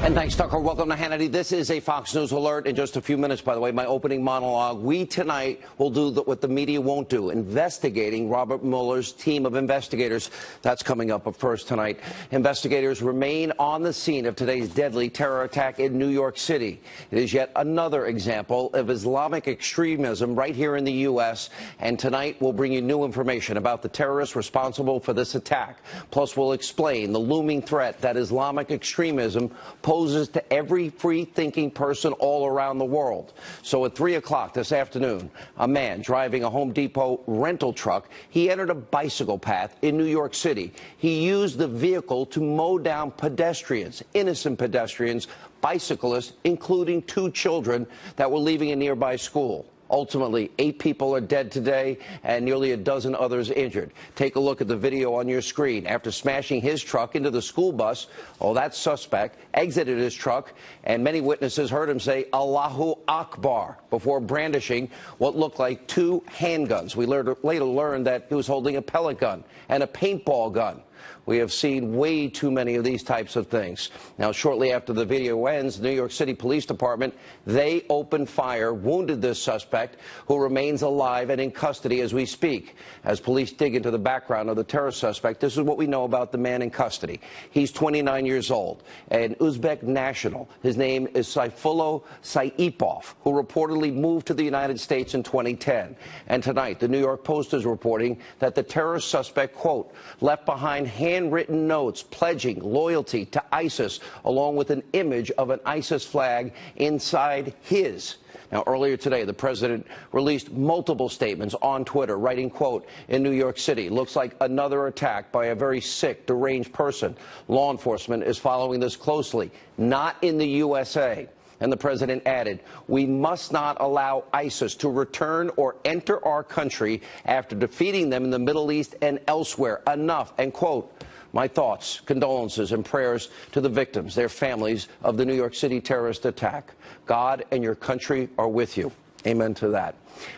And thanks, Tucker. Welcome to Hannity. This is a Fox News alert. In just a few minutes, by the way, my opening monologue. We tonight will do what the media won't do, investigating Robert Mueller's team of investigators. That's coming up. But first tonight, investigators remain on the scene of today's deadly terror attack in New York City. It is yet another example of Islamic extremism right here in the U.S. And tonight, we'll bring you new information about the terrorists responsible for this attack. Plus, we'll explain the looming threat that Islamic extremism poses to every free-thinking person all around the world. So at 3 o'clock this afternoon, a man driving a Home Depot rental truck, he entered a bicycle path in New York City. He used the vehicle to mow down pedestrians, innocent pedestrians, bicyclists, including 2 children that were leaving a nearby school. Ultimately, 8 people are dead today and nearly a dozen others injured. Take a look at the video on your screen. After smashing his truck into the school bus, that suspect exited his truck, and many witnesses heard him say Allahu Akbar before brandishing what looked like 2 handguns. We later learned that he was holding a pellet gun and a paintball gun. We have seen way too many of these types of things. Now, shortly after the video ends, the New York City Police Department, they opened fire, wounded this suspect, who remains alive and in custody as we speak. As police dig into the background of the terror suspect, this is what we know about the man in custody. He's 29 years old, an Uzbek national. His name is Saifullo Saipov, who reportedly moved to the United States in 2010. And tonight, the New York Post is reporting that the terrorist suspect, quote, left behind handwritten notes pledging loyalty to ISIS, along with an image of an ISIS flag inside his. Now, earlier today, the president released multiple statements on Twitter, writing, quote, in New York City, looks like another attack by a very sick, deranged person. Law enforcement is following this closely, not in the USA. And the president added, we must not allow ISIS to return or enter our country after defeating them in the Middle East and elsewhere. Enough. And, quote, my thoughts, condolences, and prayers to the victims, their families of the New York City terrorist attack. God and your country are with you. Amen to that.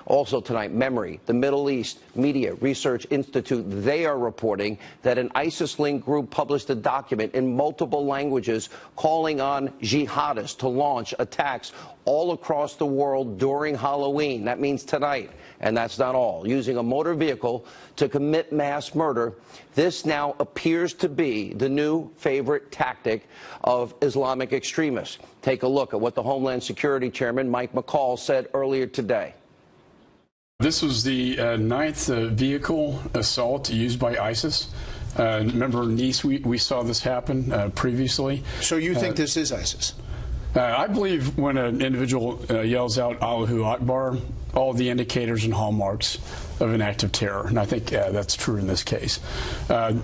Also tonight, Memory, the Middle East Media Research Institute, they are reporting that an ISIS-linked group published a document in multiple languages calling on jihadists to launch attacks all across the world during Halloween. That means tonight. And that's not all. Using a motor vehicle to commit mass murder, this now appears to be the new favorite tactic of Islamic extremists. Take a look at what the Homeland Security Chairman, Mike McCall, said earlier today. This was the 9th vehicle assault used by ISIS. Remember in Nice, we saw this happen previously. So you think this is ISIS? I believe when an individual yells out Allahu Akbar, all the indicators and hallmarks of an act of terror, and I think that's true in this case.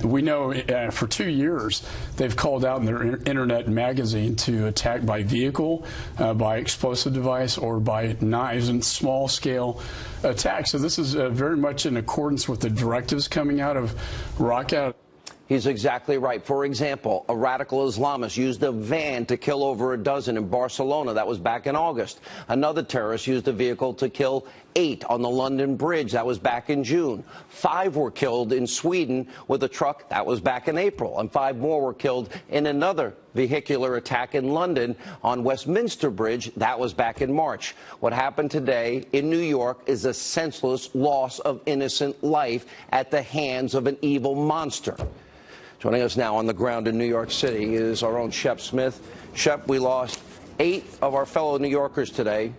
We know for 2 years they've called out in their internet magazine to attack by vehicle, by explosive device, or by knives and small-scale attacks. So this is very much in accordance with the directives coming out of Raqqa. He's exactly right. For example, a radical Islamist used a van to kill over a dozen in Barcelona. That was back in August. Another terrorist used a vehicle to kill 8 on the London Bridge. That was back in June. 5 were killed in Sweden with a truck. That was back in April. And 5 more were killed in another vehicular attack in London on Westminster Bridge. That was back in March. What happened today in New York is a senseless loss of innocent life at the hands of an evil monster. Joining us now on the ground in New York City is our own Shep Smith. Shep, we lost 8 of our fellow New Yorkers today,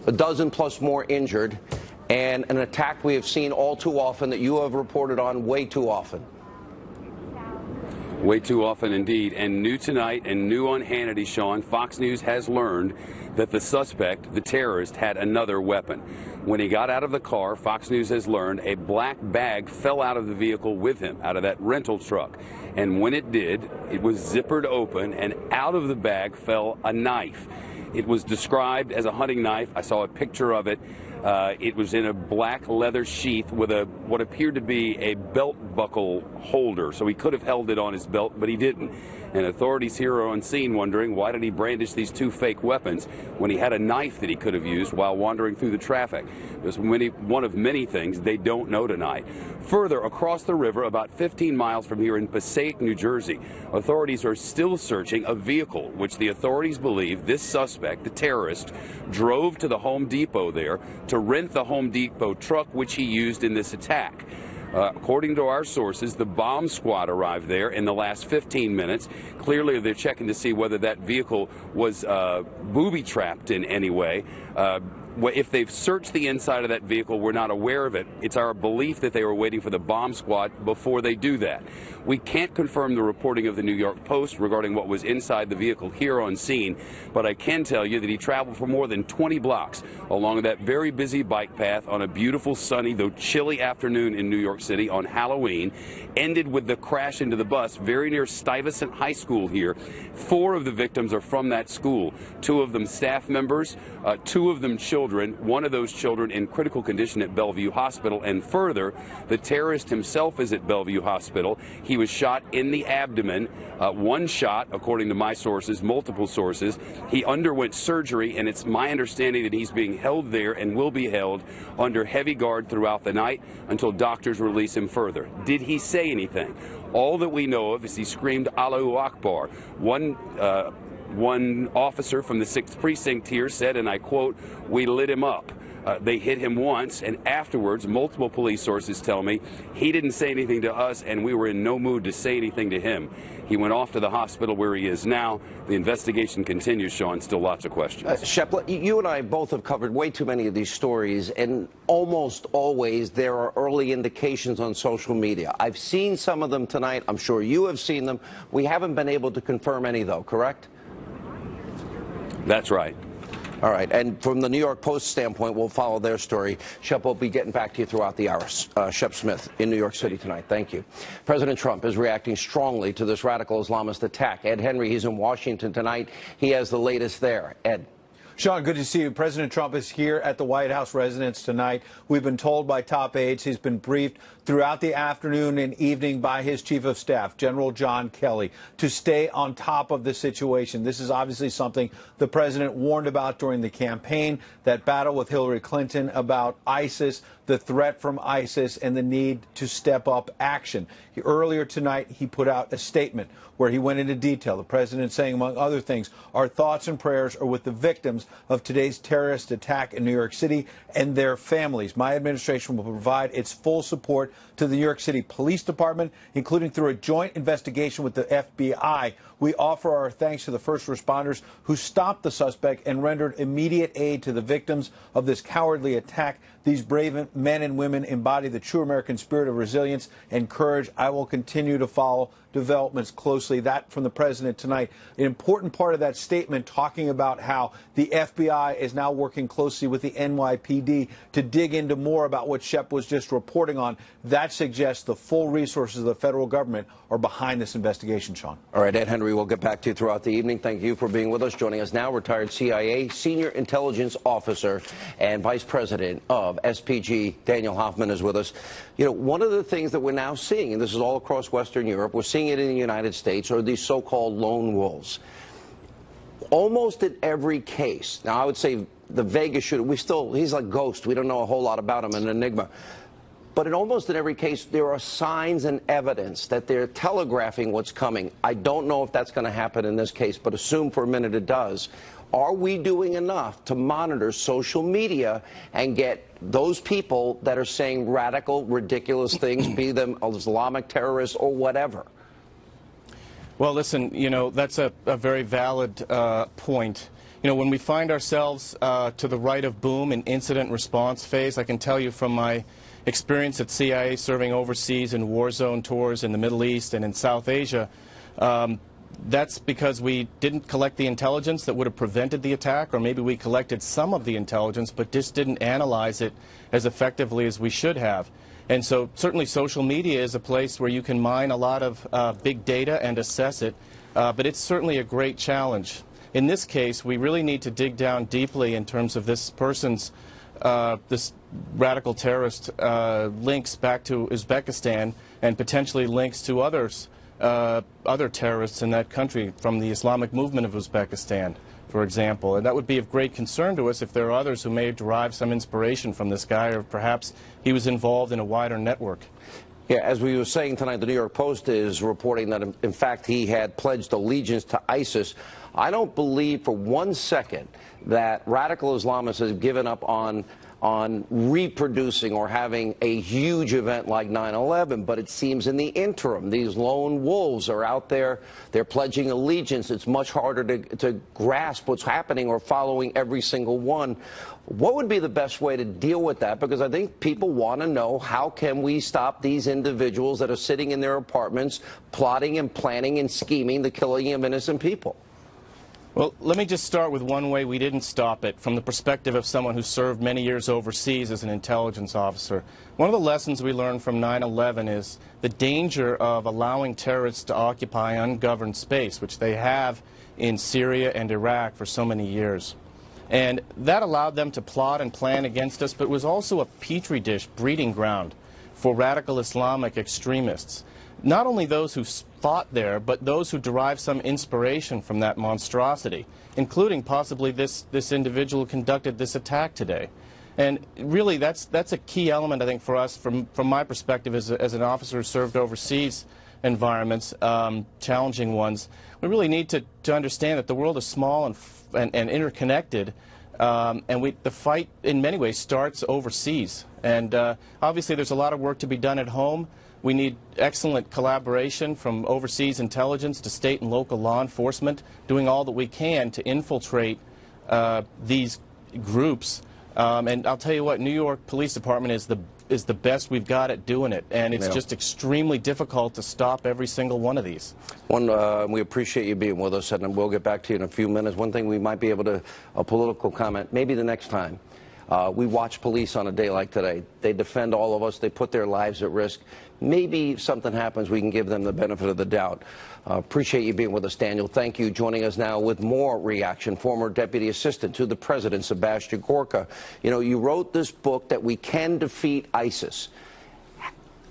a dozen plus more injured, and an attack we have seen all too often that you have reported on way too often. Way too often indeed. And new tonight and new on Hannity, Sean, Fox News has learned that the suspect, the terrorist, had another weapon. When he got out of the car, Fox News has learned a black bag fell out of the vehicle with him, out of that rental truck. And when it did, it was zippered open, and out of the bag fell a knife. It was described as a hunting knife. I saw a picture of it. It was in a black leather sheath with what appeared to be a belt buckle holder, so he could have held it on his belt, but he didn't. And authorities here are on scene wondering, why did he brandish these two fake weapons when he had a knife that he could have used while wandering through the traffic? It was one of many things they don't know tonight. Further, across the river, about 15 miles from here in Passaic, New Jersey, authorities are still searching a vehicle which the authorities believe this suspect, the terrorist, drove to the Home Depot there to rent the Home Depot truck which he used in this attack. According to our sources, the bomb squad arrived there in the last 15 minutes. Clearly, they're checking to see whether that vehicle was booby-trapped in any way. If they've searched the inside of that vehicle, we're not aware of it. It's our belief that they were waiting for the bomb squad before they do that. We can't confirm the reporting of the New York Post regarding what was inside the vehicle here on scene, but I can tell you that he traveled for more than 20 blocks along that very busy bike path on a beautiful, sunny, though chilly afternoon in New York City on Halloween, ended with the crash into the bus very near Stuyvesant High School here. 4 of the victims are from that school, 2 of them staff members, 2 of them children, one of those children in critical condition at Bellevue Hospital, and further, the terrorist himself is at Bellevue Hospital. He was shot in the abdomen, 1 shot, according to my sources, multiple sources. He underwent surgery, and it's my understanding that he's being held there and will be held under heavy guard throughout the night until doctors release him further. Did he say anything? All that we know of is he screamed Allahu Akbar. One officer from the 6th Precinct here said, and I quote, "We lit him up." They hit him once, and afterwards, multiple police sources tell me, he didn't say anything to us, and we were in no mood to say anything to him. He went off to the hospital where he is now. The investigation continues, Sean. Still lots of questions. Shep, you and I both have covered way too many of these stories, and almost always there are early indications on social media. I've seen some of them tonight. I'm sure you have seen them. We haven't been able to confirm any, though, correct? That's right. All right, and from the New York Post standpoint, we'll follow their story. Shep will be getting back to you throughout the hours. Shep Smith in New York City tonight. Thank you. President Trump is reacting strongly to this radical Islamist attack. Ed Henry, he's in Washington tonight. He has the latest there. Ed. Sean, good to see you. President Trump is here at the White House residence tonight. We've been told by top aides he's been briefed throughout the afternoon and evening by his chief of staff, General John Kelly, to stay on top of the situation. This is obviously something the president warned about during the campaign, that battle with Hillary Clinton about ISIS, the threat from ISIS, and the need to step up action. Earlier tonight, he put out a statement where he went into detail. The president saying, among other things, our thoughts and prayers are with the victims of today's terrorist attack in New York City and their families. My administration will provide its full support to the New York City Police Department, including through a joint investigation with the FBI. We offer our thanks to the first responders who stopped the suspect and rendered immediate aid to the victims of this cowardly attack. These brave men and women embody the true American spirit of resilience and courage. I will continue to follow developments closely. That from the president tonight. An important part of that statement talking about how the FBI is now working closely with the NYPD to dig into more about what Shep was just reporting on. That suggests the full resources of the federal government are behind this investigation, Sean. All right, Ed Henry, we'll get back to you throughout the evening. Thank you for being with us. Joining us now, retired CIA Senior Intelligence Officer and Vice President of SPG, Daniel Hoffman, is with us. You know, one of the things that we're now seeing, and this is all across Western Europe, we're seeing it in the United States, are these so-called lone wolves. Almost in every case, now I would say the Vegas shooter, he's like Ghost. We don't know a whole lot about him, an enigma. But in almost in every case, there are signs and evidence that they're telegraphing what's coming. I don't know if that's going to happen in this case, but assume for a minute it does. Are we doing enough to monitor social media and get those people that are saying radical, ridiculous things, be them Islamic terrorists or whatever? Well, listen, you know, that's a very valid point. You know, when we find ourselves to the right of boom in incident response phase, I can tell you from my experience at CIA serving overseas in war zone tours in the Middle East and in South Asia, that's because we didn't collect the intelligence that would have prevented the attack, or maybe we collected some of the intelligence but just didn't analyze it as effectively as we should have. And so certainly social media is a place where you can mine a lot of big data and assess it, but it's certainly a great challenge. In this case, we really need to dig down deeply in terms of this person's this radical terrorist links back to Uzbekistan and potentially links to other terrorists in that country from the Islamic movement of Uzbekistan, for example. And that would be of great concern to us if there are others who may derive some inspiration from this guy, or perhaps he was involved in a wider network. Yeah, as we were saying tonight, the New York Post is reporting that, in fact, he had pledged allegiance to ISIS. I don't believe for 1 second that radical Islamists have given up on reproducing or having a huge event like 9/11, but it seems in the interim, these lone wolves are out there, they're pledging allegiance. It's much harder to grasp what's happening or following every single one. What would be the best way to deal with that? Because I think people want to know, how can we stop these individuals that are sitting in their apartments plotting and planning and scheming the killing of innocent people? Well, let me just start with one way we didn't stop it from the perspective of someone who served many years overseas as an intelligence officer. One of the lessons we learned from 9/11 is the danger of allowing terrorists to occupy ungoverned space, which they have in Syria and Iraq for so many years. And that allowed them to plot and plan against us, but it was also a petri dish breeding ground for radical Islamic extremists. Not only those who fought there, but those who derived some inspiration from that monstrosity, including possibly this individual who conducted this attack today. And really, that's a key element, I think, for us, from my perspective as an officer who served overseas environments, challenging ones. We really need to understand that the world is small and interconnected, and the fight, in many ways, starts overseas. And obviously, there's a lot of work to be done at home. We need excellent collaboration from overseas intelligence to state and local law enforcement, doing all that we can to infiltrate these groups. And I'll tell you what, New York Police Department is the best we've got at doing it, and it's just extremely difficult to stop every single one of these. We appreciate you being with us, and we'll get back to you in a few minutes. One thing we might be able to, a political comment, maybe the next time. We watch police on a day like today. They defend all of us. They put their lives at risk. Maybe if something happens, we can give them the benefit of the doubt. Appreciate you being with us, Daniel. Thank you. Joining us now with more reaction, former Deputy Assistant to the President, Sebastian Gorka. You know, you wrote this book that we can defeat ISIS.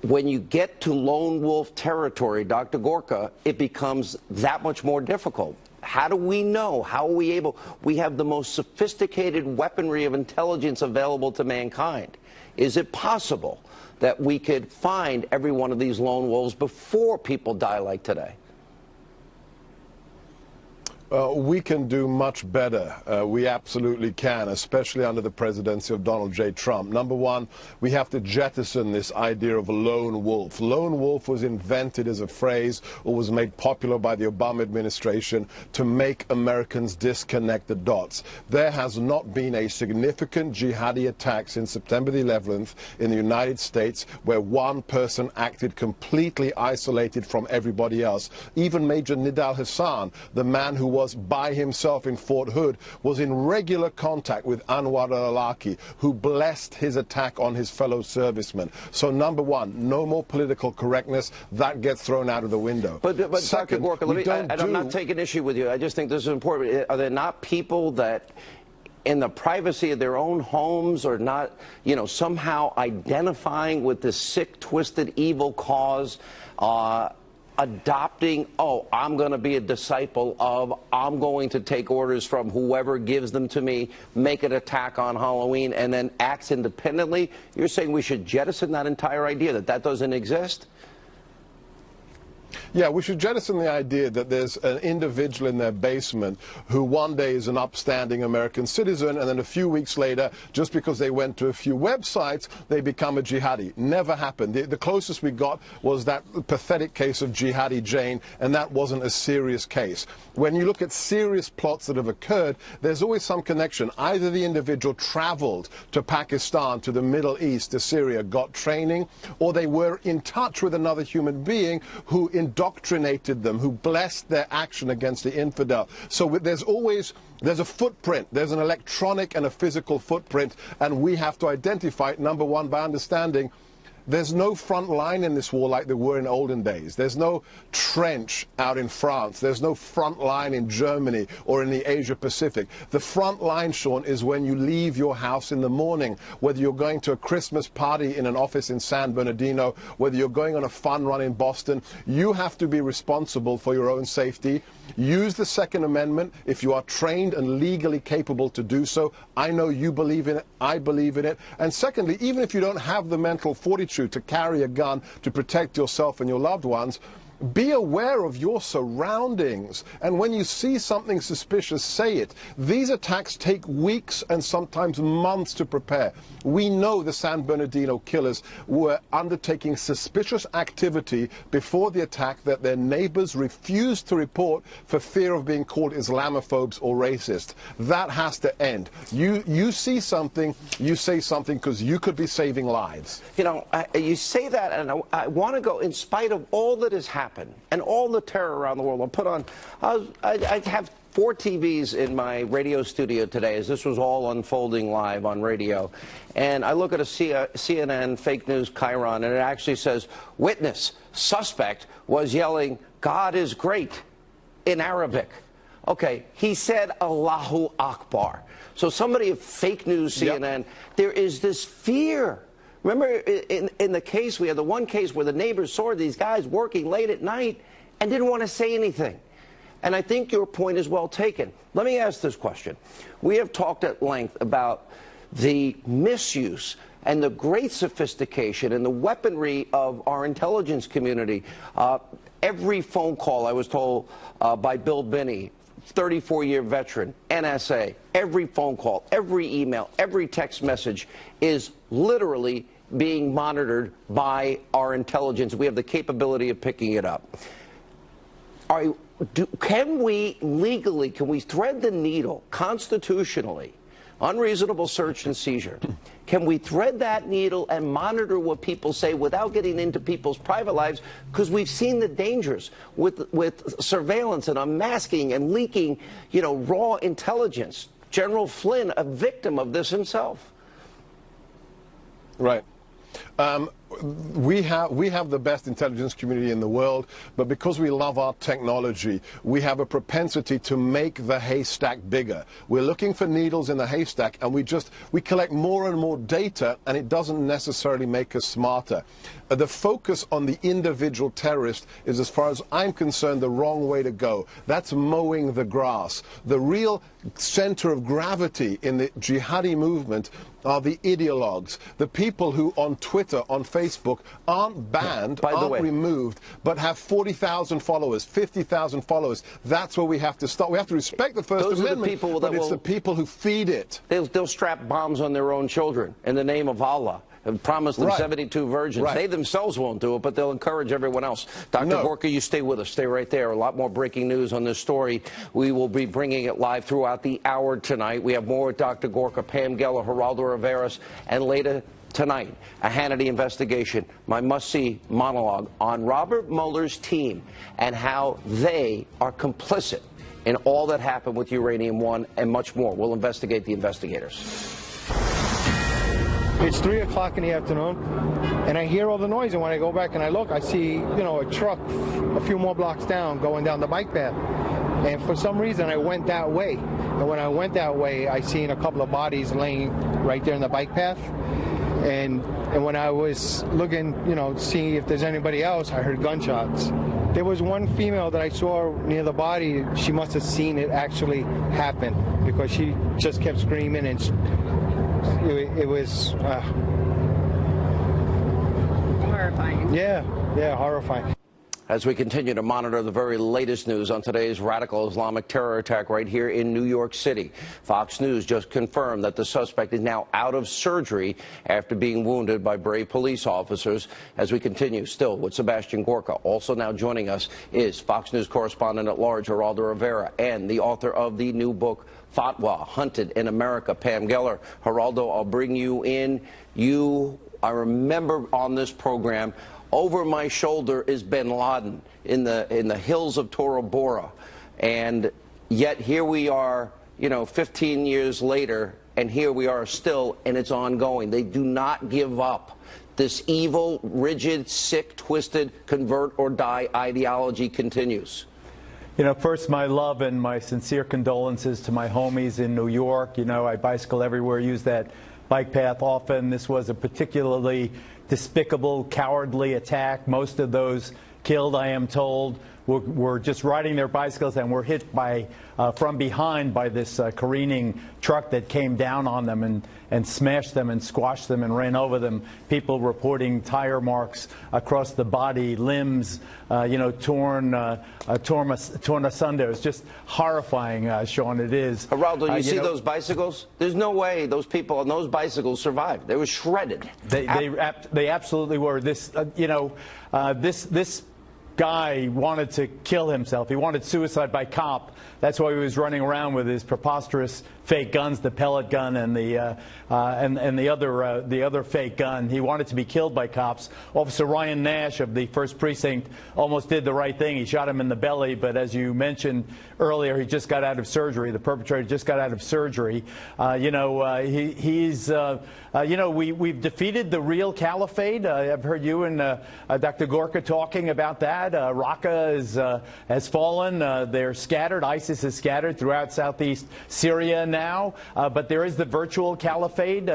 When you get to lone wolf territory, Dr. Gorka, it becomes that much more difficult. How do we know? How are we able? We have the most sophisticated weaponry of intelligence available to mankind. Is it possible that we could find every one of these lone wolves before people die like today? We can do much better. We absolutely can, especially under the presidency of Donald J. Trump. Number one, we have to jettison this idea of a lone wolf. Lone wolf was invented as a phrase, or was made popular by the Obama administration to make Americans disconnect the dots. There has not been a significant jihadi attack since September the 11th in the United States where one person acted completely isolated from everybody else. Even Major Nidal Hassan, the man who was by himself in Fort Hood, was in regular contact with Anwar al-Awlaki, who blessed his attack on his fellow servicemen. So number one, no more political correctness. That gets thrown out of the window. But second, Dr. Gorka, I'm not taking issue with you. I just think this is important. Are there not people that, in the privacy of their own homes, or not, you know, somehow identifying with this sick, twisted, evil cause, adopting, oh, I'm going to be a disciple of, I'm going to take orders from whoever gives them to me, make an attack on Halloween, and then acts independently? You're saying we should jettison that entire idea, that doesn't exist? Yeah, we should jettison the idea that there's an individual in their basement who one day is an upstanding American citizen, and then a few weeks later, just because they went to a few websites, they become a jihadi. Never happened. The closest we got was that pathetic case of Jihadi Jane, and that wasn't a serious case. When you look at serious plots that have occurred, there's always some connection. Either the individual traveled to Pakistan, to the Middle East, to Syria, got training, or they were in touch with another human being who indoctrinated them, who blessed their action against the infidel. So there's a footprint. There's an electronic and a physical footprint, and we have to identify it, number one, by understanding there's no front line in this war like there were in olden days. There's no trench out in France. There's no front line in Germany or in the Asia Pacific. The front line, Sean, is when you leave your house in the morning, whether you're going to a Christmas party in an office in San Bernardino, whether you're going on a fun run in Boston. You have to be responsible for your own safety. Use the Second Amendment if you are trained and legally capable to do so. I know you believe in it. I believe in it. And secondly, even if you don't have the mental fortitude to carry a gun to protect yourself and your loved ones, be aware of your surroundings, and when you see something suspicious, say it. These attacks take weeks and sometimes months to prepare. We know the San Bernardino killers were undertaking suspicious activity before the attack that their neighbors refused to report for fear of being called Islamophobes or racist. That has to end. You see something, you say something, because you could be saving lives. You know, you say that, and I want to go, in spite of all that has happened and all the terror around the world. I'll put on, I have 4 TVs in my radio studio today as this was all unfolding live on radio. And I look at a CNN fake news chyron, and it actually says, witness, suspect was yelling, God is great, in Arabic. Okay, he said Allahu Akbar. So somebody of fake news CNN, there is this fear. Remember, in the case, we had the one case where the neighbors saw these guys working late at night and didn't want to say anything. And I think your point is well taken. Let me ask this question. We have talked at length about the misuse and the great sophistication and the weaponry of our intelligence community. Every phone call, I was told by Bill Binney, 34-year veteran, NSA, every phone call, every email, every text message is literally being monitored by our intelligence. We have the capability of picking it up. Can we legally, can we thread the needle constitutionally? Unreasonable search and seizure. Can we thread that needle and monitor what people say without getting into people's private lives? Because we've seen the dangers with surveillance and unmasking and leaking, you know, raw intelligence. General Flynn, a victim of this himself. Right. We have the best intelligence community in the world, but because we love our technology, we have a propensity to make the haystack bigger. We're looking for needles in the haystack, and we collect more and more data, and it doesn't necessarily make us smarter. The focus on the individual terrorist is, as far as I'm concerned, the wrong way to go. That's mowing the grass. The real center of gravity in the jihadi movement are the ideologues, the people who on Twitter, on Facebook, aren't banned, aren't removed, but have 40,000 followers, 50,000 followers. That's where we have to start. We have to respect the First Amendment, but it's the people who feed it. They'll strap bombs on their own children in the name of Allah. And promise them 72 virgins. They themselves won't do it, but they'll encourage everyone else. Dr. Gorka, you stay with us. Stay right there. A lot more breaking news on this story. We will be bringing it live throughout the hour tonight. We have more with Dr. Gorka, Pam Geller, Geraldo Rivera, and later tonight, a Hannity investigation, my must-see monologue on Robert Mueller's team and how they are complicit in all that happened with Uranium One and much more. We'll investigate the investigators. It's 3 o'clock in the afternoon, and I hear all the noise, and when I go back and I look, I see, you know, a truck a few more blocks down going down the bike path. And for some reason, I went that way. And when I went that way, I seen a couple of bodies laying right there in the bike path. And when I was looking, you know, seeing if there's anybody else, I heard gunshots. There was one female that I saw near the body. She must have seen it actually happen because she just kept screaming, and it was horrifying. Yeah, horrifying. As we continue to monitor the very latest news on today's radical Islamic terror attack right here in New York City, Fox News just confirmed that the suspect is now out of surgery after being wounded by brave police officers. As we continue still with Sebastian Gorka. Also now joining us is Fox News correspondent at large Geraldo Rivera and the author of the new book Fatwa, Hunted in America, Pam Geller. Geraldo, I'll bring you in. I remember on this program, over my shoulder is bin Laden in the hills of Tora Bora. And yet here we are, you know, 15 years later, and here we are still, and it's ongoing. They do not give up. this evil, rigid, sick, twisted, convert or die ideology continues? You know, first, my love and my sincere condolences to my homies in New York. You know, I bicycle everywhere, use that bike path often. This was a particularly despicable, cowardly attack. Most of those killed, I am told, were just riding their bicycles and were hit by from behind by this careening truck that came down on them and smashed them and squashed them and ran over them. People reporting tire marks across the body, limbs, you know, torn asunder. It's just horrifying, Sean. It is. Geraldo, you see those bicycles? There's no way those people on those bicycles survived. They were shredded. They absolutely were. This, you know, this guy wanted to kill himself. He wanted suicide by cop. That's why he was running around with his preposterous fake guns, the pellet gun and the other fake gun. He wanted to be killed by cops. Officer Ryan Nash of the 1st Precinct almost did the right thing. He shot him in the belly, but as you mentioned earlier, he just got out of surgery. The perpetrator just got out of surgery. You know, you know, we've defeated the real caliphate. I've heard you and Dr. Gorka talking about that. Raqqa has fallen. They're scattered. ISIS is scattered throughout southeast Syria now. But there is the virtual caliphate.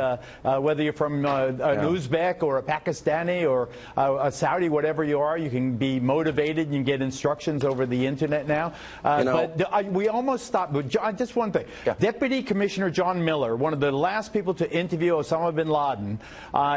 Whether you're from an Uzbek or a Pakistani or a Saudi, whatever you are, you can be motivated. You can get instructions over the internet now. But we almost stopped. But just one thing. Yeah. Deputy Commissioner John Miller, one of the last people to interview Osama bin Laden,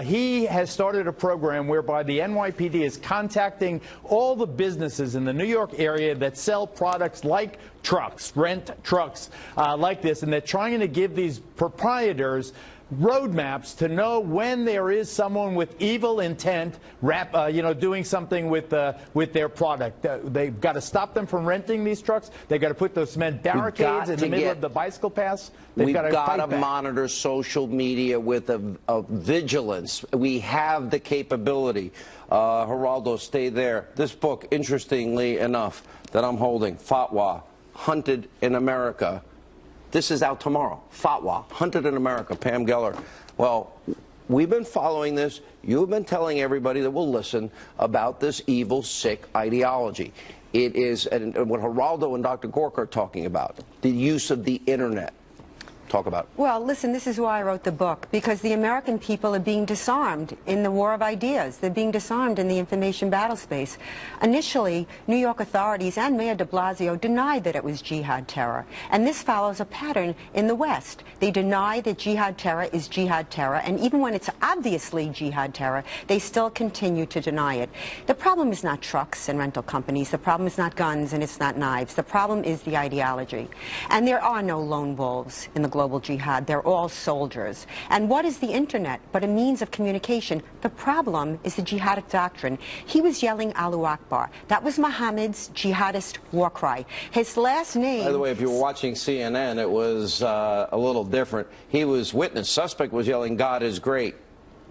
he has started a program whereby the NYPD is contacting all the businesses in the New York area that sell products like trucks, rent trucks like this, and they're trying to give these proprietors roadmaps to know when there is someone with evil intent, you know, doing something with their product. They've got to stop them from renting these trucks. They've got to put those cement barricades in the middle of the bicycle paths. We've got to monitor social media with a vigilance. We have the capability. Geraldo, stay there. This book, interestingly enough, that I'm holding, Fatwa, Hunted in America. This is out tomorrow. Fatwa, Hunted in America, Pam Geller. Well, we've been following this. You've been telling everybody that will listen about this evil, sick ideology. It is, and what Geraldo and Dr. Gorka are talking about, the use of the internet. Talk about. Well, listen, this is why I wrote the book, because the American people are being disarmed in the war of ideas. They're being disarmed in the information battle space. Initially, New York authorities and Mayor de Blasio denied that it was jihad terror. And this follows a pattern in the West. They deny that jihad terror is jihad terror, and even when it's obviously jihad terror, they still continue to deny it. The problem is not trucks and rental companies. The problem is not guns and it's not knives. The problem is the ideology. And there are no lone wolves in the global jihad. They're all soldiers. And what is the internet but a means of communication? The problem is the jihadist doctrine. He was yelling Allahu Akbar. That was Muhammad's jihadist war cry. His last name... By the way, if you were watching CNN, it was a little different. He was witness. Suspect was yelling, God is great,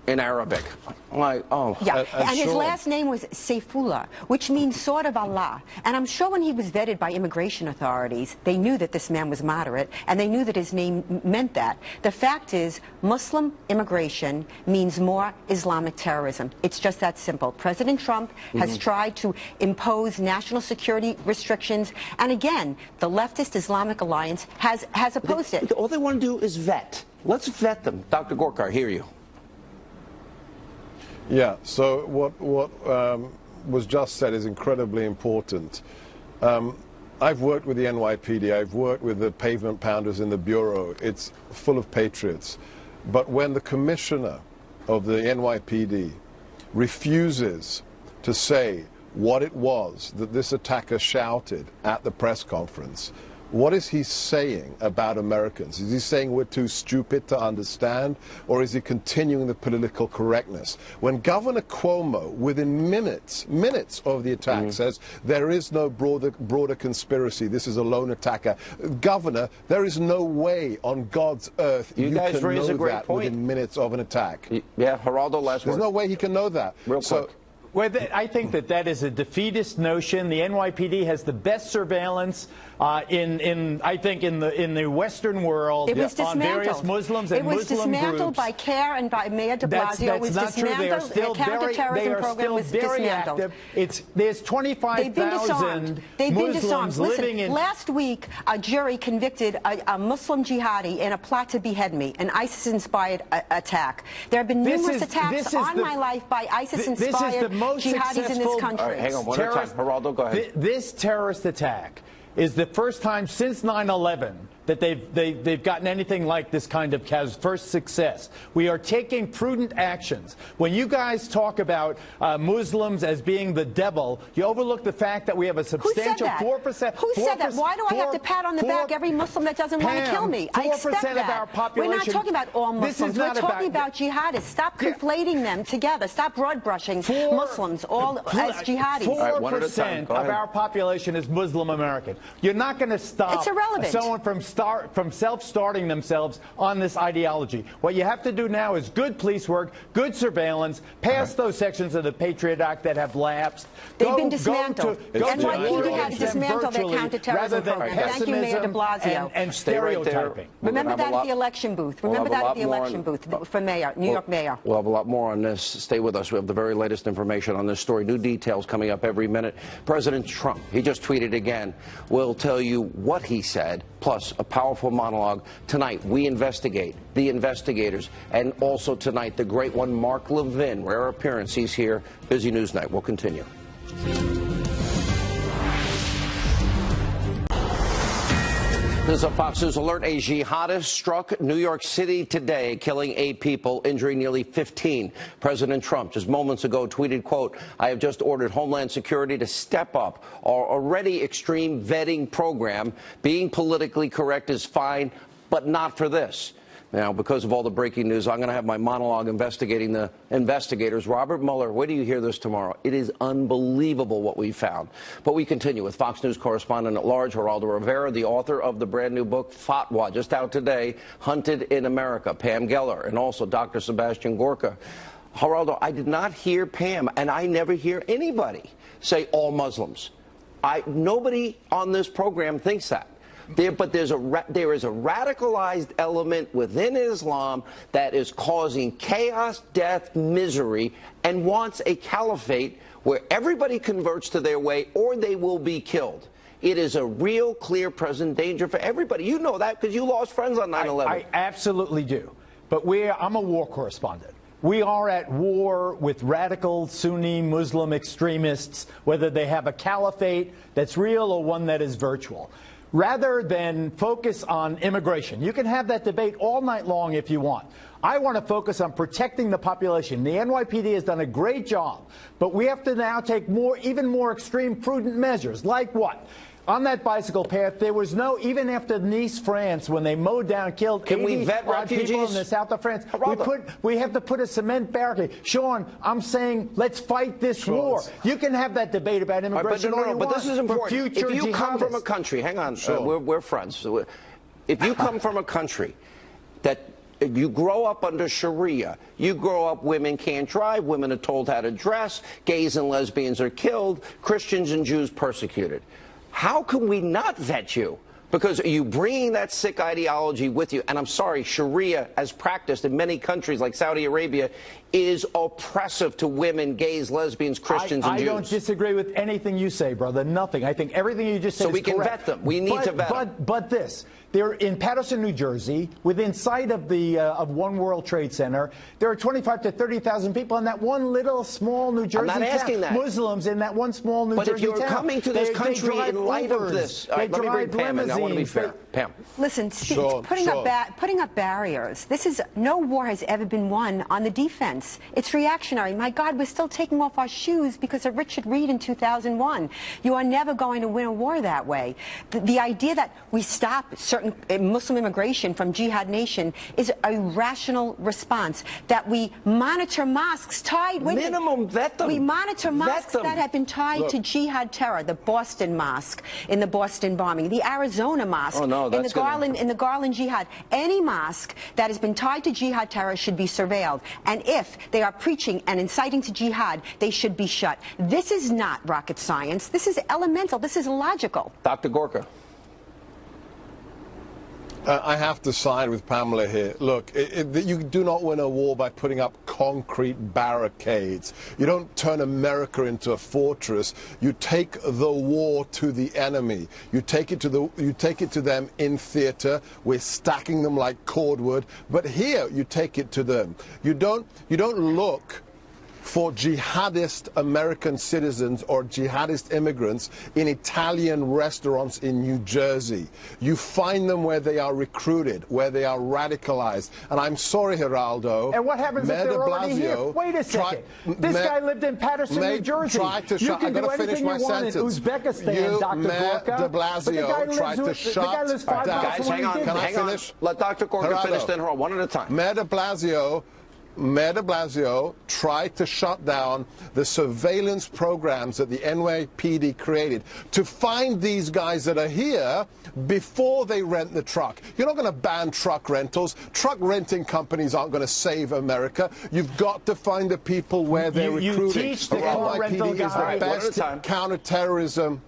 in Arabic. Like, oh. Yeah, and his last name was Saifullah, which means sword of Allah. And I'm sure when he was vetted by immigration authorities, they knew that this man was moderate, and they knew that his name meant that. The fact is, Muslim immigration means more Islamic terrorism. It's just that simple. President Trump has tried to impose national security restrictions, and again, the leftist Islamic Alliance has opposed it. All they want to do is vet. Let's vet them. Dr. Gorka, I hear you. Yeah, so what was just said is incredibly important. I've worked with the NYPD, I've worked with the pavement pounders in the Bureau. It's full of patriots. But when the commissioner of the NYPD refuses to say what it was that this attacker shouted at the press conference, what is he saying about Americans? Is he saying we're too stupid to understand, or is he continuing the political correctness? When Governor Cuomo, within minutes of the attack, says there is no broader conspiracy, this is a lone attacker. Governor, there is no way on God's earth you guys raise a great that point. Within minutes of an attack. Yeah, Geraldo, last word. There's no way he can know that. Real quick. Well, I think that is a defeatist notion. The NYPD has the best surveillance I think in the Western world on various Muslims and Muslim groups. It was dismantled by CARE and by Mayor de Blasio. That's not true. They are still very active. There's 25,000 Muslims living in. Last week, a jury convicted a Muslim jihadi in a plot to behead me, an ISIS-inspired attack. There have been numerous attacks on my life by ISIS-inspired jihadis in this country. All right, hang on one time. Geraldo, go ahead. This terrorist attack is the first time since 9/11 that they've gotten anything like this kind of first success. We are taking prudent actions. When you guys talk about Muslims as being the devil, you overlook the fact that we have a substantial 4%. Who said that? Why do I have to pat on the back every Muslim that doesn't want to kill me? I expect that. Of our population. We're not talking about all Muslims. We're talking about jihadists. Stop conflating them together. Stop broad brushing Muslims all as jihadis. 4% of our population is Muslim American. You're not going to stop someone from self-starting themselves on this ideology. What you have to do now is good police work, good surveillance, pass those sections of the Patriot Act that have lapsed. They've been dismantled. NYPD had to dismantle their counterterrorism program. Thank you, Mayor de Blasio. And stereotyping. Remember that at the election booth. Remember that at the election booth for mayor, New York mayor. We'll have a lot more on this. Stay with us. We have the very latest information on this story. New details coming up every minute. President Trump, he just tweeted again. We'll tell you what he said, plus a powerful monologue. Tonight, we investigate the investigators, and also tonight, the great one, Mark Levin. Rare appearance. He's here. Busy news night. We'll continue. This is a Fox News alert. A jihadist struck New York City today, killing 8 people, injuring nearly 15. President Trump just moments ago tweeted, quote, I have just ordered Homeland Security to step up our already extreme vetting program. Being politically correct is fine, but not for this. Now, because of all the breaking news, I'm going to have my monologue investigating the investigators. Robert Mueller, wait till you hear this tomorrow. It is unbelievable what we found. But we continue with Fox News correspondent at large, Geraldo Rivera, the author of the brand new book, Fatwa, just out today, Hunted in America, Pam Geller, and also Dr. Sebastian Gorka. Geraldo, I did not hear Pam, and I never hear anybody say all Muslims. Nobody on this program thinks that. But there is a radicalized element within Islam that is causing chaos, death, misery, and wants a caliphate where everybody converts to their way or they will be killed. It is a real, clear, present danger for everybody. You know that because you lost friends on 9/11. I absolutely do. But I'm a war correspondent. We are at war with radical Sunni Muslim extremists, whether they have a caliphate that's real or one that is virtual. Rather than focus on immigration. You can have that debate all night long if you want. I want to focus on protecting the population. The NYPD has done a great job, but we have to now take even more extreme, prudent measures. Like what? On that bicycle path, there was no, even after Nice, France, when they mowed down, killed 80 people in the south of France, we have to put a cement barricade. Sean, I'm saying let's fight this war. You can have that debate about immigration but this is important. If you come from a country, hang on, we're friends. If you come from a country that you grow up under Sharia, you grow up, women can't drive, women are told how to dress, gays and lesbians are killed, Christians and Jews persecuted. How can we not vet you? Because are you bringing that sick ideology with you? And I'm sorry, Sharia, as practiced in many countries like Saudi Arabia, is oppressive to women, gays, lesbians, Christians, and Jews. I don't disagree with anything you say, brother. Nothing. I think everything you just said is correct. So we can vet them. We need to vet them. But this. They're in Paterson, New Jersey, within sight of the One World Trade Center. There are 25,000 to 30,000 people in that one little small New Jersey town. I'm not asking that. Muslims in that one small New Jersey town. But if you're coming to this country in light of this, let me bring Pam in. I want to be fair. Pam. Listen, putting up barriers. No war has ever been won on the defense. It's reactionary. My God, we're still taking off our shoes because of Richard Reed in 2001. You are never going to win a war that way. The idea that we stop certain Muslim immigration from Jihad Nation is a rational response. That we monitor mosques tied... Minimum vet them. We monitor mosques that have been tied to Jihad terror. The Boston Mosque in the Boston bombing, the Arizona Mosque in the Garland Jihad. Any mosque that has been tied to Jihad terror should be surveilled. And if they are preaching and inciting to jihad, they should be shut. This is not rocket science. This is elemental. This is logical. Dr. Gorka. I have to side with Pamela here. Look, you do not win a war by putting up concrete barricades. You don't turn America into a fortress. You take the war to the enemy. You take it to them in theater. We're stacking them like cordwood. But here, you take it to them. You don't look for jihadist American citizens or jihadist immigrants in Italian restaurants in New Jersey. You find them where they are recruited, where they are radicalized. And I'm sorry, Geraldo. And what happens if they're already here? Wait a second. This guy lived in Patterson, New Jersey. You can do anything you want in Uzbekistan, Dr. Gorka. De Blasio tried to shut down. Guys, hang on. Can I finish? Let Dr. Gorka finish, then one at a time. Mayor de Blasio tried to shut down the surveillance programs that the NYPD created to find these guys that are here before they rent the truck. You're not going to ban truck rentals. Truck renting companies aren't going to save America. You've got to find the people where they're recruiting. You teach the car rental NYPD is the best counterterrorism.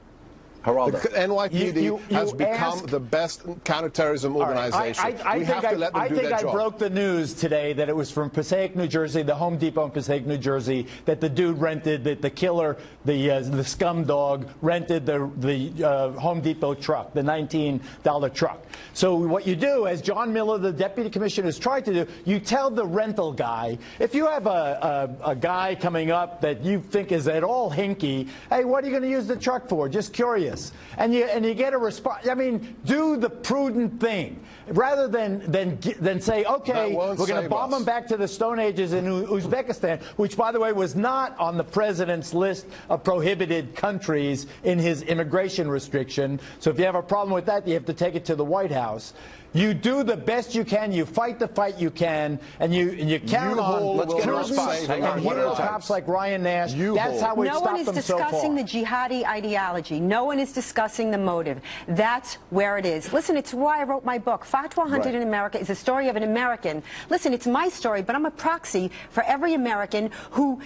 The NYPD has become the best counterterrorism organization. We have to let them do their job. I think I broke the news today that it was from Passaic, New Jersey, the Home Depot in Passaic, New Jersey, that the dude rented, that the killer, the scum dog, rented the Home Depot truck, the $19 truck. So what you do, as John Miller, the deputy commissioner, has tried to do, you tell the rental guy, if you have a guy coming up that you think is at all hinky, hey, what are you going to use the truck for? Just curious. And you get a response. I mean, do the prudent thing rather than say, okay, we're going to bomb them back to the Stone Ages in Uzbekistan, which, by the way, was not on the president's list of prohibited countries in his immigration restriction. So if you have a problem with that, you have to take it to the White House. You do the best you can. You fight the fight you can, and you count on and hero cops like Ryan Nash. That's how we stop them so far. No one is discussing the jihadi ideology. No one is discussing the motive. That's where it is. Listen, it's why I wrote my book. Fatwa Hunted in America is the story of an American. Listen, it's my story, but I'm a proxy for every American who,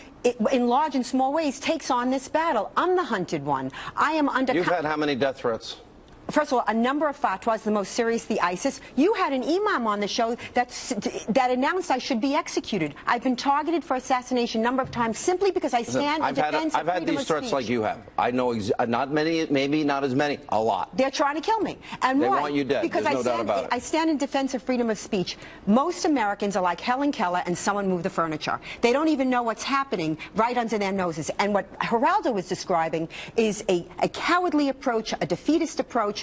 in large and small ways, takes on this battle. I'm the hunted one. I am under... You've had how many death threats? First of all, a number of fatwas, the most serious, the ISIS. You had an imam on the show that announced I should be executed. I've been targeted for assassination a number of times simply because I stand in defense of freedom of speech. I've had these threats like you have. I know not many, maybe not as many, a lot. They're trying to kill me. And they want you dead. Because there's no doubt about it. I stand in defense of freedom of speech. Most Americans are like Helen Keller and someone moved the furniture. They don't even know what's happening right under their noses. And what Geraldo was describing is a cowardly approach, a defeatist approach.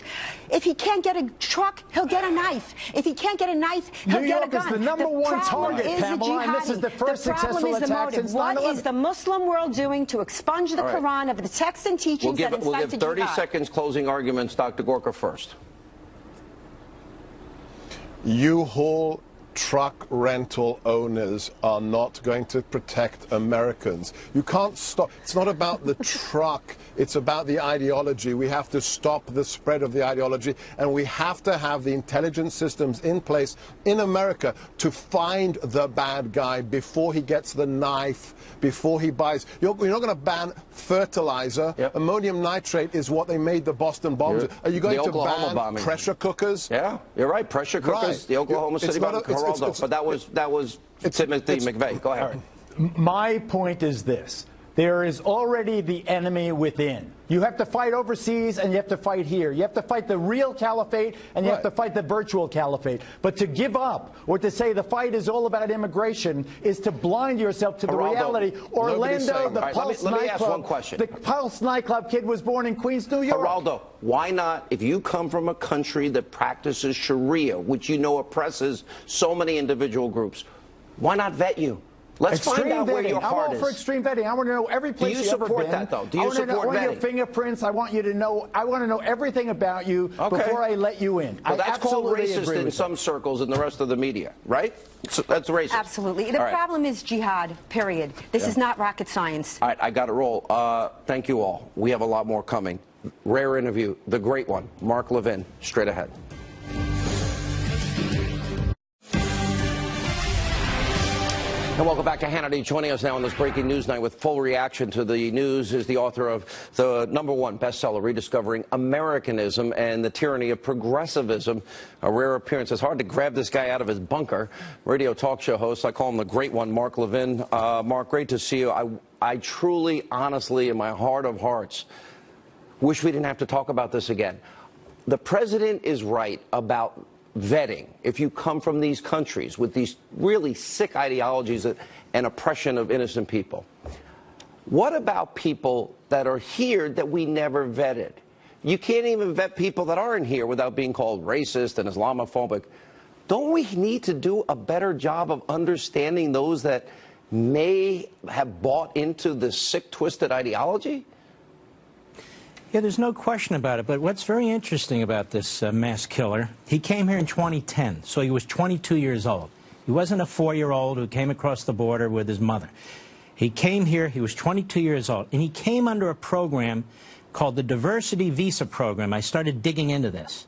If he can't get a truck, he'll get a knife. If he can't get a knife, he'll get a gun. New York is the number one target, Pamela, and this is the first successful attack since 9/11. What is the Muslim world doing to expunge the Quran of the texts and teachings that incite to jihad? We'll give 30 seconds closing arguments. Dr. Gorka first. U-Haul truck rental owners are not going to protect Americans. You can't stop. It's not about the truck. It's about the ideology. We have to stop the spread of the ideology, and we have to have the intelligence systems in place in America to find the bad guy before he gets the knife, before he buys. You're not going to ban fertilizer. Yep. Ammonium nitrate is what they made the Boston bombs. Are you going to ban pressure cookers? Yeah, you're right. Pressure cookers. Right. The Oklahoma City bomb. But that was Timothy McVeigh. Go ahead. Right. My point is this. There is already the enemy within. You have to fight overseas and you have to fight here. You have to fight the real caliphate and you have to fight the virtual caliphate. But to give up or to say the fight is all about immigration is to blind yourself to the reality. Orlando, the Pulse nightclub. Let me ask one question. The Pulse nightclub kid was born in Queens, New York. Geraldo, why not, if you come from a country that practices Sharia, which you know oppresses so many individual groups, why not vet you? Let's find out where your I'm heart all is. for extreme vetting. I want to know every place Do you you've ever support been. that, though? Do you I support want your vetting? fingerprints. I want you to know. I want to know everything about you before I let you in. Well, that's called absolutely racist agree in with some circles and the rest of the media, right? So that's racist. Absolutely. The problem is jihad, period. This is not rocket science. All right, I got to roll. Thank you all. We have a lot more coming. Rare interview, the great one, Mark Levin, straight ahead. And welcome back to Hannity. Joining us now on this breaking news night with full reaction to the news is the author of the #1 bestseller, Rediscovering Americanism and the Tyranny of Progressivism. A rare appearance. It's hard to grab this guy out of his bunker. Radio talk show host, I call him the great one, Mark Levin. Mark, great to see you. I truly, honestly, in my heart of hearts, wish we didn't have to talk about this again. The president is right about vetting. If you come from these countries with these really sick ideologies and oppression of innocent people, what about people that are here that we never vetted? You can't even vet people that aren't here without being called racist and Islamophobic. Don't we need to do a better job of understanding those that may have bought into this sick, twisted ideology? Yeah, there's no question about it. But what's very interesting about this mass killer, he came here in 2010, so he was 22 years old. He wasn't a 4-year-old who came across the border with his mother. He came here, he was 22 years old, and he came under a program called the Diversity Visa Program. I started digging into this.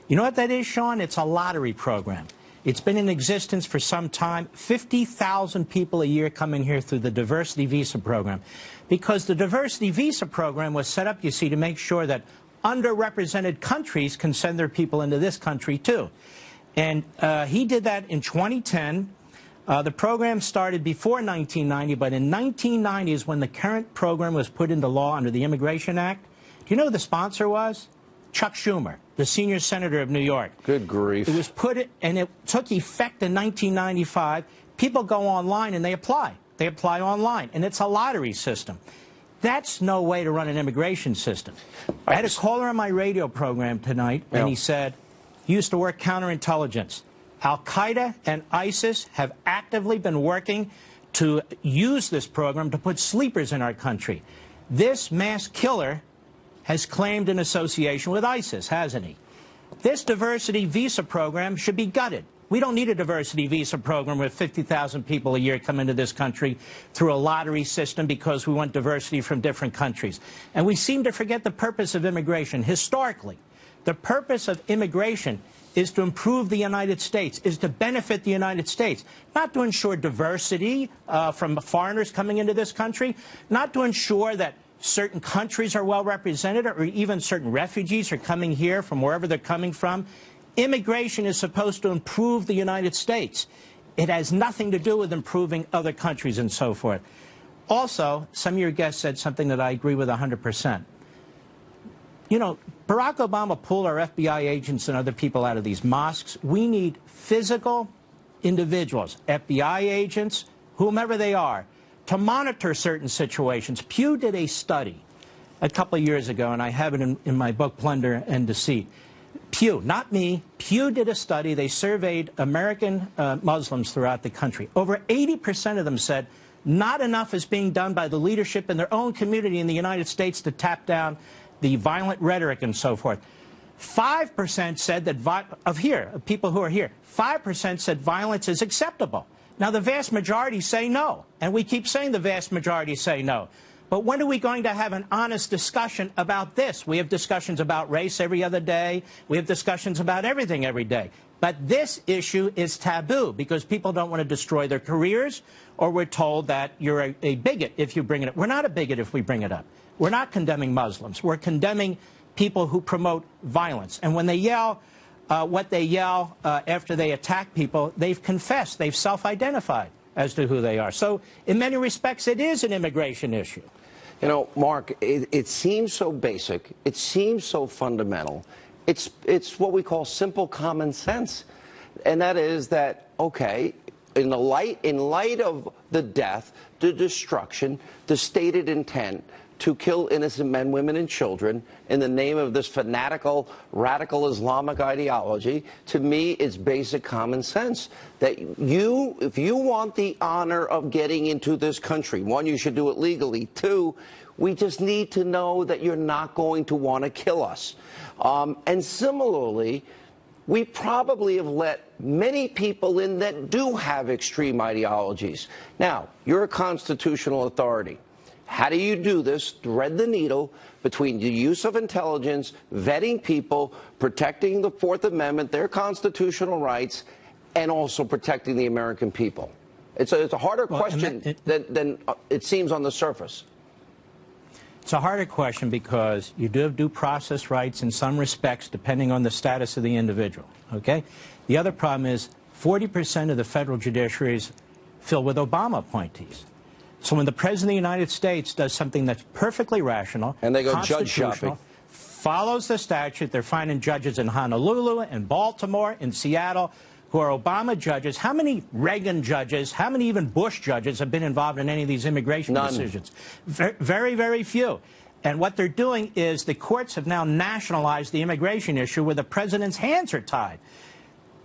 You know what that is, Sean? It's a lottery program. It's been in existence for some time. 50,000 people a year come in here through the Diversity Visa Program. Because the Diversity Visa Program was set up, you see, to make sure that underrepresented countries can send their people into this country, too. And he did that in 2010. The program started before 1990, but in 1990 is when the current program was put into law under the Immigration Act. Do you know who the sponsor was? Chuck Schumer, the senior senator of New York. Good grief. It was and it took effect in 1995. People go online and they apply. They apply online, and it's a lottery system. That's no way to run an immigration system. I had a caller on my radio program tonight, and he said, he used to work counterintelligence. Al-Qaeda and ISIS have actively been working to use this program to put sleepers in our country. This mass killer has claimed an association with ISIS, hasn't he? This diversity visa program should be gutted. We don't need a diversity visa program where 50,000 people a year come into this country through a lottery system because we want diversity from different countries. And we seem to forget the purpose of immigration. Historically, the purpose of immigration is to improve the United States, is to benefit the United States, not to ensure diversity from foreigners coming into this country, not to ensure that certain countries are well represented or even certain refugees are coming here from wherever they're coming from. Immigration is supposed to improve the United States. It has nothing to do with improving other countries and so forth. Also, some of your guests said something that I agree with 100%. You know, Barack Obama pulled our FBI agents and other people out of these mosques. We need physical individuals, FBI agents, whomever they are, to monitor certain situations. Pew did a study a couple of years ago, and I have it in my book, Plunder and Deceit. Pew, not me, Pew did a study. They surveyed American Muslims throughout the country. Over 80% of them said not enough is being done by the leadership in their own community in the United States to tap down the violent rhetoric and so forth. 5% said that, people who are here, 5% said violence is acceptable. Now, the vast majority say no, and we keep saying the vast majority say no. But when are we going to have an honest discussion about this? We have discussions about race every other day. We have discussions about everything every day. But this issue is taboo because people don't want to destroy their careers, or we're told that you're a bigot if you bring it up. We're not a bigot if we bring it up. We're not condemning Muslims. We're condemning people who promote violence. And when they yell what they yell after they attack people, they've confessed. They've self-identified as to who they are. So in many respects, it is an immigration issue. You know, Mark, it seems so basic. It seems so fundamental. It's what we call simple common sense. And that is that, okay, in light of the death, the destruction, the stated intent to kill innocent men, women, and children in the name of this fanatical, radical Islamic ideology, to me, it's basic common sense. That if you want the honor of getting into this country, one, you should do it legally. Two, we just need to know that you're not going to want to kill us. And similarly, we probably have let many people in that do have extreme ideologies. Now, you're a constitutional authority. How do you do this? Thread the needle between the use of intelligence, vetting people, protecting the Fourth Amendment, their constitutional rights, and also protecting the American people. It's a harder question than it seems on the surface. It's a harder question because you do have due process rights in some respects depending on the status of the individual, okay? The other problem is 40% of the federal judiciary is filled with Obama appointees. So when the President of the United States does something that's perfectly rational, and they go judge shopping, follows the statute, they're finding judges in Honolulu, in Baltimore, in Seattle, who are Obama judges. How many Reagan judges, how many even Bush judges have been involved in any of these immigration decisions? Very, very few. And what they're doing is the courts have now nationalized the immigration issue where the president's hands are tied.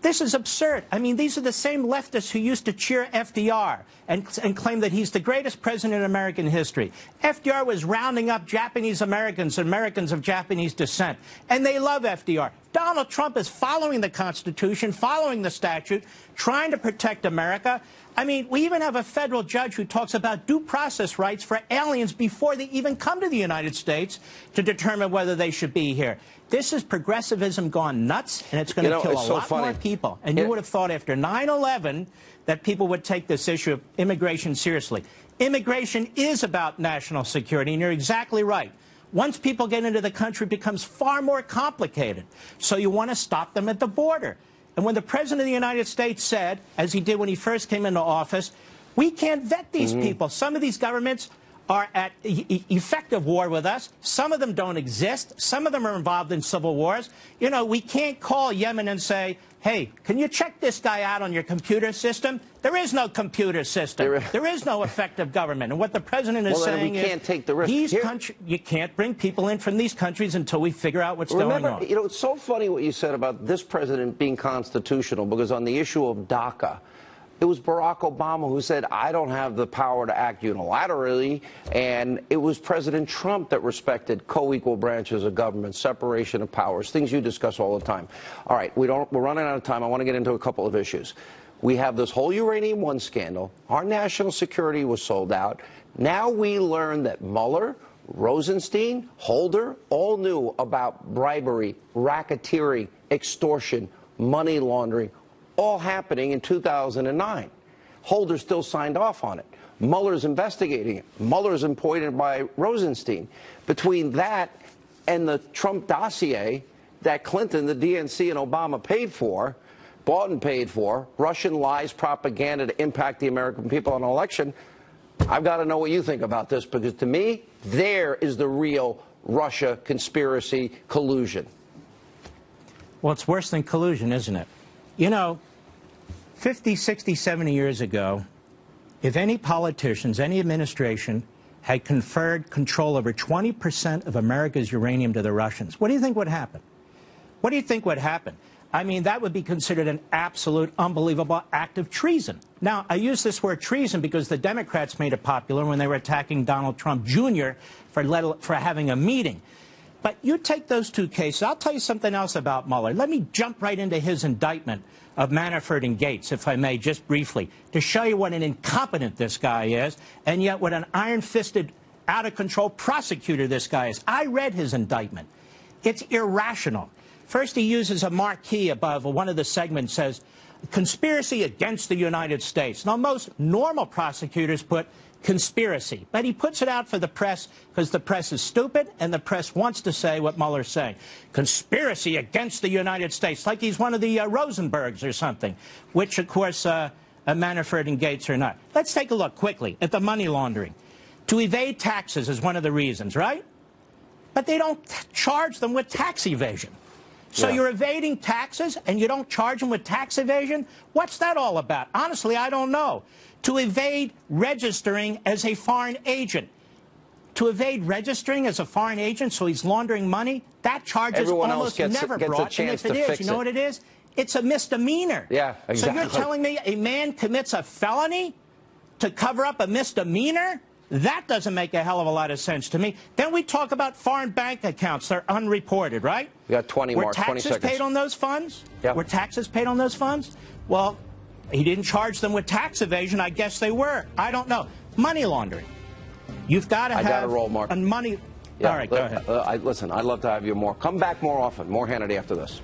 This is absurd. I mean, these are the same leftists who used to cheer FDR and claim that he's the greatest president in American history. FDR was rounding up Japanese Americans and Americans of Japanese descent, and they love FDR. Donald Trump is following the Constitution, following the statute, trying to protect America. I mean, we even have a federal judge who talks about due process rights for aliens before they even come to the United States to determine whether they should be here. This is progressivism gone nuts, and it's going to kill a lot more people. And you would have thought after 9/11 that people would take this issue of immigration seriously. Immigration is about national security, and you're exactly right. Once people get into the country, it becomes far more complicated. So you want to stop them at the border. And when the President of the United States said, as he did when he first came into office, we can't vet these people. Some of these governments are at effective war with us. Some of them don't exist. Some of them are involved in civil wars. You know, we can't call Yemen and say, hey, can you check this guy out on your computer system? There is no computer system. There is no effective government. And what the president is saying is, can't take the risk. You can't bring people in from these countries until we figure out what's going on. You know, it's so funny what you said about this president being constitutional, because on the issue of DACA, it was Barack Obama who said, I don't have the power to act unilaterally, and it was President Trump that respected co-equal branches of government, separation of powers, things you discuss all the time. All right, we're running out of time. I want to get into a couple of issues. We have this whole Uranium One scandal. Our national security was sold out. Now we learn that Mueller, Rosenstein, Holder all knew about bribery, racketeering, extortion, money laundering, all happening in 2009. Holder still signed off on it. Mueller's investigating it. Mueller's appointed by Rosenstein. Between that and the Trump dossier that Clinton, the DNC, and Obama paid for, bought and paid for, Russian lies, propaganda to impact the American people on an election, I've got to know what you think about this, because to me, there is the real Russia conspiracy collusion. Well, it's worse than collusion, isn't it? You know, 50, 60, 70 years ago, if any politicians, any administration had conferred control over 20% of America's uranium to the Russians, what do you think would happen? What do you think would happen? I mean, that would be considered an absolute, unbelievable act of treason. Now, I use this word treason because the Democrats made it popular when they were attacking Donald Trump Jr. for having a meeting. But you take those two cases. I'll tell you something else about Mueller. Let me jump right into his indictment of Manafort and Gates, if I may, just briefly, to show you what an incompetent this guy is, and yet what an iron-fisted, out-of-control prosecutor this guy is. I read his indictment. It's irrational. First, he uses a marquee above one of the segments, says, conspiracy against the United States. Now, most normal prosecutors put conspiracy, but he puts it out for the press because the press is stupid and the press wants to say what Mueller's saying. Conspiracy against the United States, like he's one of the Rosenbergs or something, which, of course, Manafort and Gates are not. Let's take a look quickly at the money laundering. To evade taxes is one of the reasons, right? But they don't charge them with tax evasion. So you're evading taxes and you don't charge them with tax evasion? What's that all about? Honestly, I don't know. To evade registering as a foreign agent. To evade registering as a foreign agent so he's laundering money, that charge is almost never brought. And if it is, you know what it is? It's a misdemeanor. Yeah, exactly. So you're telling me a man commits a felony to cover up a misdemeanor? That doesn't make a hell of a lot of sense to me. Then we talk about foreign bank accounts. They're unreported, right? We got 20 more, 20 seconds. Were taxes paid on those funds? Yep. Were taxes paid on those funds? Well, he didn't charge them with tax evasion. I guess they were. I don't know. Money laundering. You've got to have... I got to roll, Mark. And money... Yeah, all right, go ahead. Listen, I'd love to have you more. Come back more often. More Hannity after this.